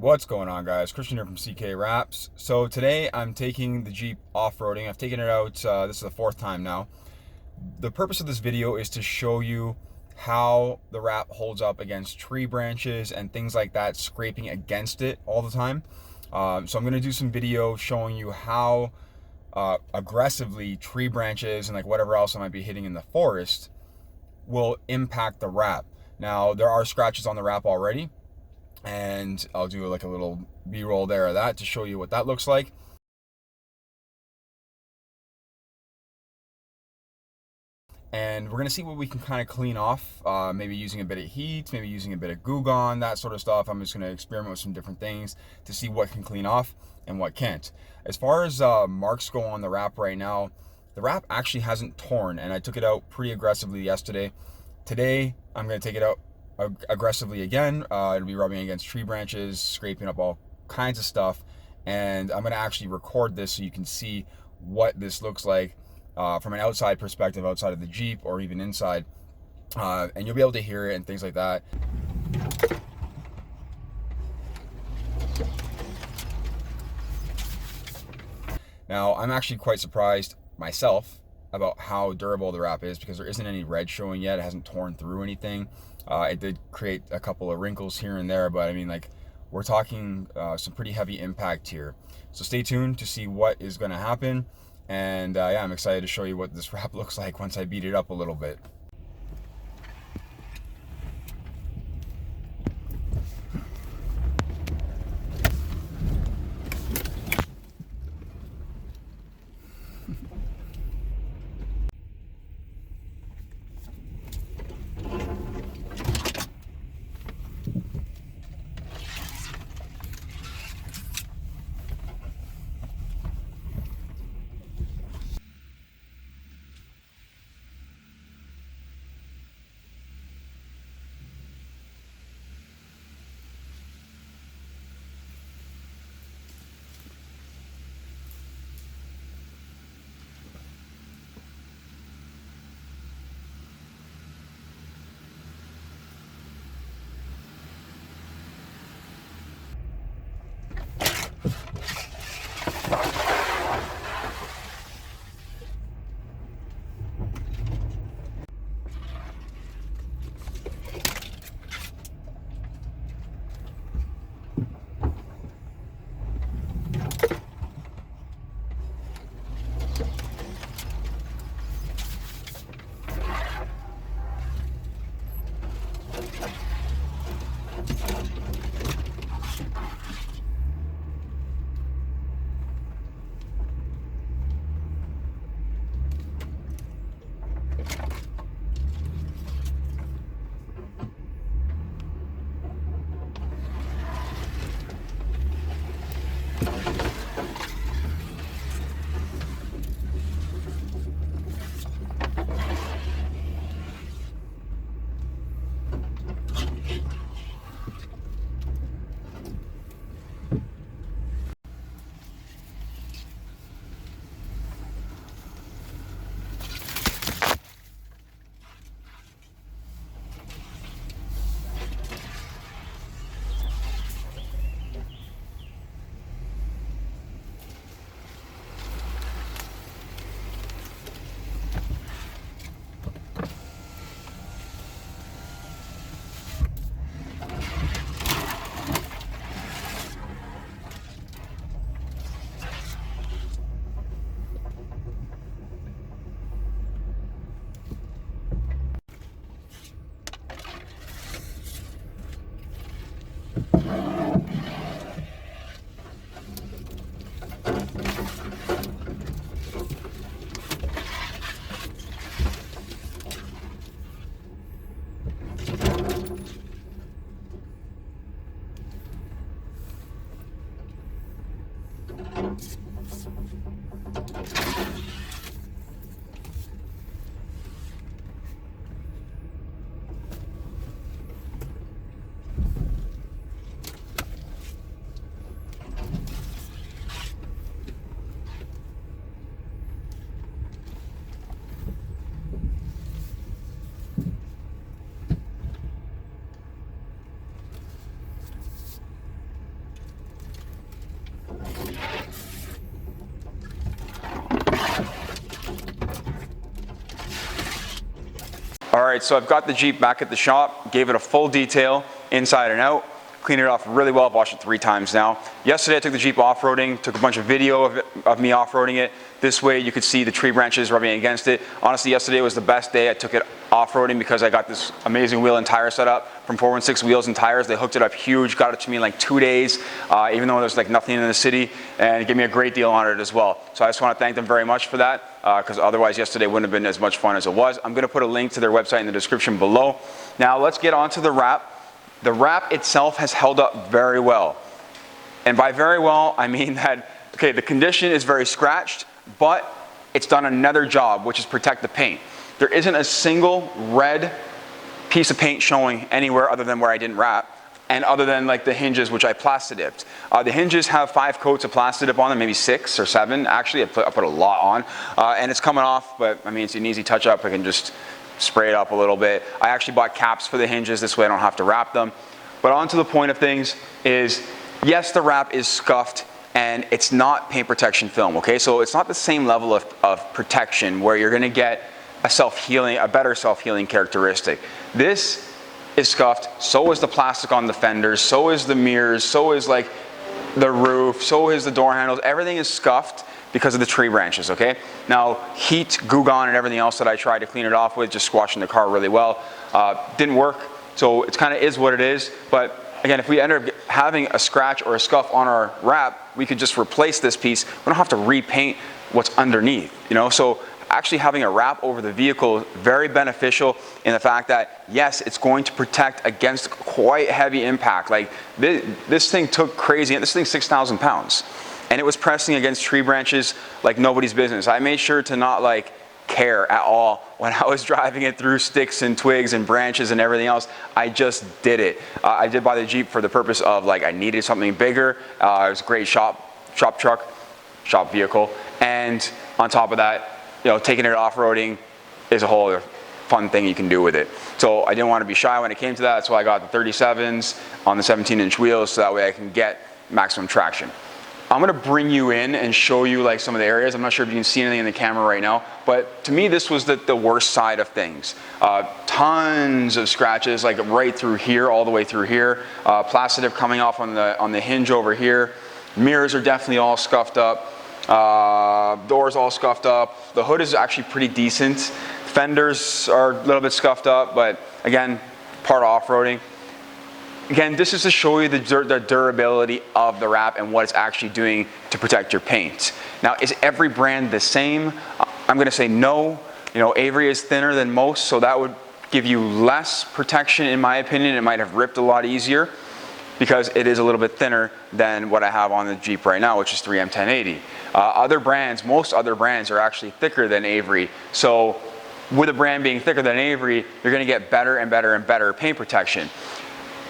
What's going on, guys? Christian here from CK Wraps. So today I'm taking the Jeep off-roading. I've taken it out, this is the fourth time now. The purpose of this video is to show you how the wrap holds up against tree branches and things like that, scraping against it all the time. So I'm going to do some video showing you how aggressively tree branches and like whatever else I might be hitting in the forest will impact the wrap. Now, there are scratches on the wrap already, and I'll do like a little B-roll there of that to show you what that looks like. And we're gonna see what we can kind of clean off, maybe using a bit of heat, maybe using a bit of Goo Gone, that sort of stuff. I'm just gonna experiment with some different things to see what can clean off and what can't. As far as marks go on the wrap right now, the wrap actually hasn't torn, and I took it out pretty aggressively yesterday. Today, I'm gonna take it out aggressively again. It'll be rubbing against tree branches, scraping up all kinds of stuff, and I'm gonna actually record this so you can see what this looks like from an outside perspective, outside of the Jeep or even inside, and you'll be able to hear it and things like that. Now, I'm actually quite surprised myself about how durable the wrap is, because there isn't any red showing yet. It hasn't torn through anything. It did create a couple of wrinkles here and there, but I mean, like, we're talking some pretty heavy impact here. So stay tuned to see what is going to happen. And yeah, I'm excited to show you what this wrap looks like once I beat it up a little bit. All right, so I've got the Jeep back at the shop, gave it a full detail inside and out, cleaned it off really well. I've washed it 3 times now. Yesterday I took the Jeep off-roading, took a bunch of video of me off-roading it. This way you could see the tree branches rubbing against it. Honestly, yesterday was the best day I took it off-roading because I got this amazing wheel and tire setup from 416 Wheels and Tires. They hooked it up huge, got it to me in like 2 days, even though there's like nothing in the city, and gave me a great deal on it as well. So I just want to thank them very much for that, because otherwise yesterday wouldn't have been as much fun as it was. I'm going to put a link to their website in the description below. Now let's get on to the wrap. The wrap itself has held up very well. And by very well, I mean that, okay, the condition is very scratched, but it's done another job, which is protect the paint. There isn't a single red piece of paint showing anywhere other than where I didn't wrap, and other than like the hinges, which I Plastidiped. The hinges have 5 coats of Plastidip on them, maybe 6 or 7. Actually, I put a lot on, and it's coming off, but I mean, it's an easy touch-up. I can just spray it up a little bit. I actually bought caps for the hinges, this way I don't have to wrap them. But on to the point of things is, yes, the wrap is scuffed, and it's not paint protection film, okay? So it's not the same level of protection where you're gonna get a better self-healing characteristic. This is scuffed, so is the plastic on the fenders, so is the mirrors, so is like the roof, so is the door handles. Everything is scuffed because of the tree branches, okay? Now, heat, Goo Gone, and everything else that I tried to clean it off with, just squashing the car really well, didn't work. So it kind of is what it is. But again, if we end up having a scratch or a scuff on our wrap, we could just replace this piece. We don't have to repaint what's underneath, you know? So actually having a wrap over the vehicle is very beneficial in the fact that, yes, it's going to protect against quite heavy impact. Like this thing took crazy, and this thing's 6,000 pounds. And it was pressing against tree branches like nobody's business. I made sure to not like care at all when I was driving it through sticks and twigs and branches and everything else. I just did it. I did buy the Jeep for the purpose of like I needed something bigger. It was a great shop vehicle. And on top of that, you know, taking it off-roading is a whole other fun thing you can do with it. So I didn't want to be shy when it came to that. That's why I got the 37s on the 17-inch wheels, so that way I can get maximum traction. I'm gonna bring you in and show you like some of the areas. I'm not sure if you can see anything in the camera right now, but to me this was the worst side of things. Tons of scratches, like right through here, all the way through here. Plastidip coming off on the hinge over here. Mirrors are definitely all scuffed up. Doors all scuffed up. The hood is actually pretty decent. Fenders are a little bit scuffed up, but again, part of off-roading. Again, this is to show you the durability of the wrap and what it's actually doing to protect your paint. Now, is every brand the same? I'm gonna say no. You know, Avery is thinner than most, so that would give you less protection in my opinion. It might have ripped a lot easier because it is a little bit thinner than what I have on the Jeep right now, which is 3M 1080. Most other brands are actually thicker than Avery. So with a brand being thicker than Avery, you're gonna get better and better and better paint protection.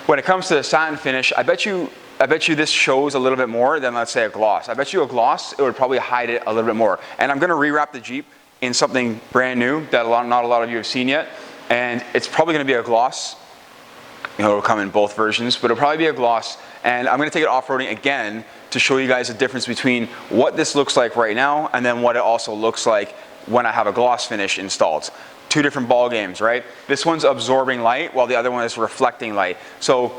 When it comes to the satin finish, I bet you this shows a little bit more than, let's say, a gloss. I bet you a gloss, it would probably hide it a little bit more. And I'm gonna rewrap the Jeep in something brand new that not a lot of you have seen yet. And it's probably gonna be a gloss. You know, it'll come in both versions, but it'll probably be a gloss. And I'm gonna take it off-roading again to show you guys the difference between what this looks like right now and then what it also looks like when I have a gloss finish installed. 2 different ball games, right? This one's absorbing light while the other one is reflecting light. So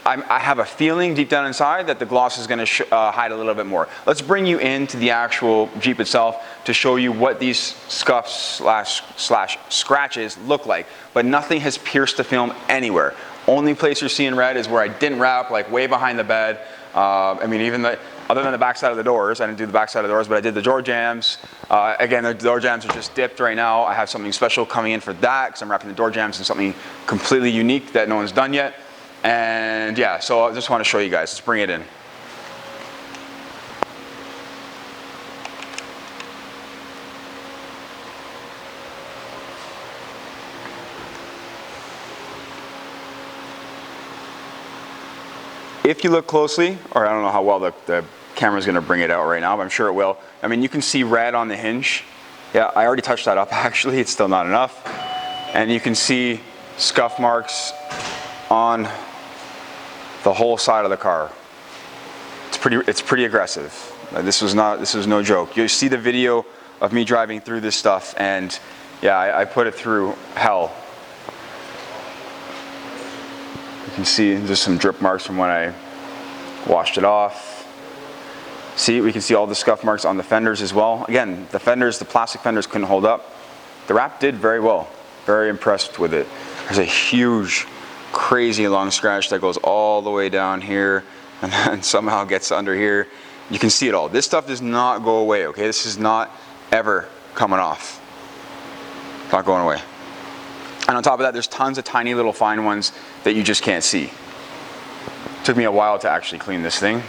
I have a feeling deep down inside that the gloss is gonna hide a little bit more. Let's bring you into the actual Jeep itself to show you what these scuffs slash scratches look like. But nothing has pierced the film anywhere. Only place you're seeing red is where I didn't wrap, like way behind the bed. I mean, even other than the backside of the doors, I didn't do the backside of the doors, but I did the door jams. Again, the door jams are just dipped right now. I have something special coming in for that because I'm wrapping the door jams in something completely unique that no one's done yet. And yeah, so I just want to show you guys. Let's bring it in. If you look closely, or I don't know how well the camera's gonna bring it out right now, but I'm sure it will. I mean, you can see red on the hinge. Yeah, I already touched that up actually, it's still not enough. And you can see scuff marks on the whole side of the car. It's pretty aggressive. This was no joke. You see the video of me driving through this stuff, and yeah, I put it through hell You can see just some drip marks from when I washed it off. See, we can see all the scuff marks on the fenders as well. Again, the fenders, the plastic fenders couldn't hold up. The wrap did very well. Very impressed with it. There's a huge, crazy long scratch that goes all the way down here and then somehow gets under here. You can see it all. This stuff does not go away, okay? This is not ever coming off. It's not going away. And on top of that, there's tons of tiny little fine ones that you just can't see. It took me a while to actually clean this thing.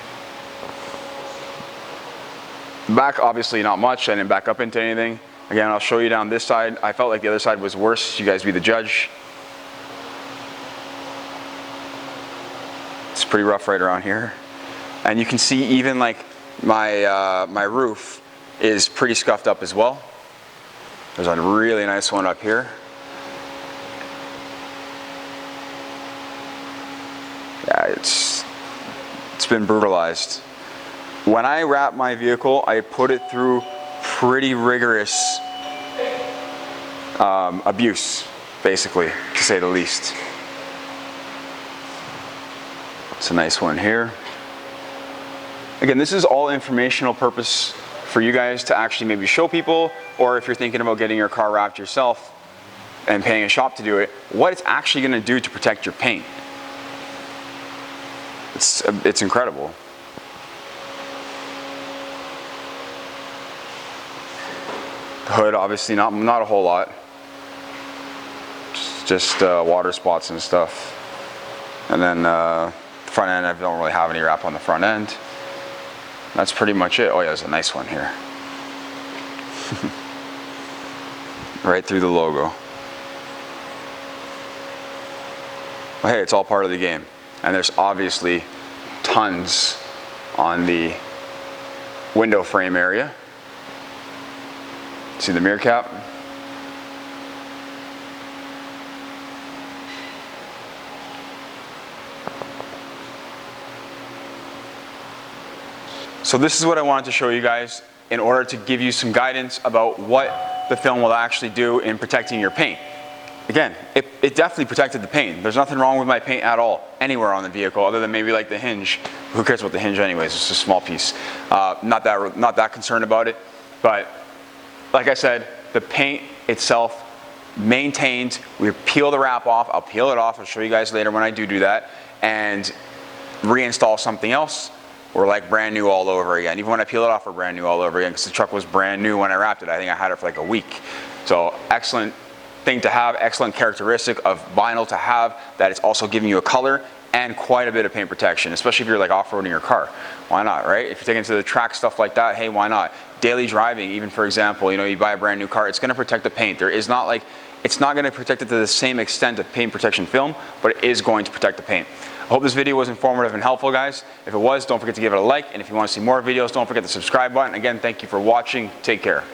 Back, obviously not much. I didn't back up into anything. Again, I'll show you down this side. I felt like the other side was worse. You guys be the judge. It's pretty rough right around here. And you can see even like my roof is pretty scuffed up as well. There's a really nice one up here. Yeah, it's been brutalized. When I wrap my vehicle, I put it through pretty rigorous abuse, basically, to say the least. It's a nice one here. Again, this is all informational purpose for you guys to actually maybe show people, or if you're thinking about getting your car wrapped yourself and paying a shop to do it, what it's actually going to do to protect your paint. It's incredible. The hood, obviously not a whole lot. Just water spots and stuff. And then front end, I don't really have any wrap on the front end. That's pretty much it. Oh yeah, there's a nice one here. Right through the logo. But hey, it's all part of the game. And there's obviously tons on the window frame area. See the mirror cap? So this is what I wanted to show you guys in order to give you some guidance about what the film will actually do in protecting your paint. Again, it definitely protected the paint. There's nothing wrong with my paint at all, anywhere on the vehicle, other than maybe like the hinge. Who cares about the hinge anyways? It's just a small piece. Not that concerned about it, but like I said, the paint itself maintained. We peel the wrap off. I'll peel it off. I'll show you guys later when I do that, and reinstall something else. We're like brand new all over again. Even when I peel it off, we're brand new all over again, because the truck was brand new when I wrapped it. I think I had it for like a week. So excellent thing to have, excellent characteristic of vinyl to have, that it's also giving you a color and quite a bit of paint protection, especially if you're like off-roading your car. Why not, right? If you're taking it to the track, stuff like that, hey, why not? Daily driving, even for example, you know, you buy a brand new car, it's gonna protect the paint. It's not gonna protect it to the same extent of paint protection film, but it is going to protect the paint. I hope this video was informative and helpful, guys. If it was, don't forget to give it a like, and if you want to see more videos, don't forget the subscribe button. Again, thank you for watching. Take care.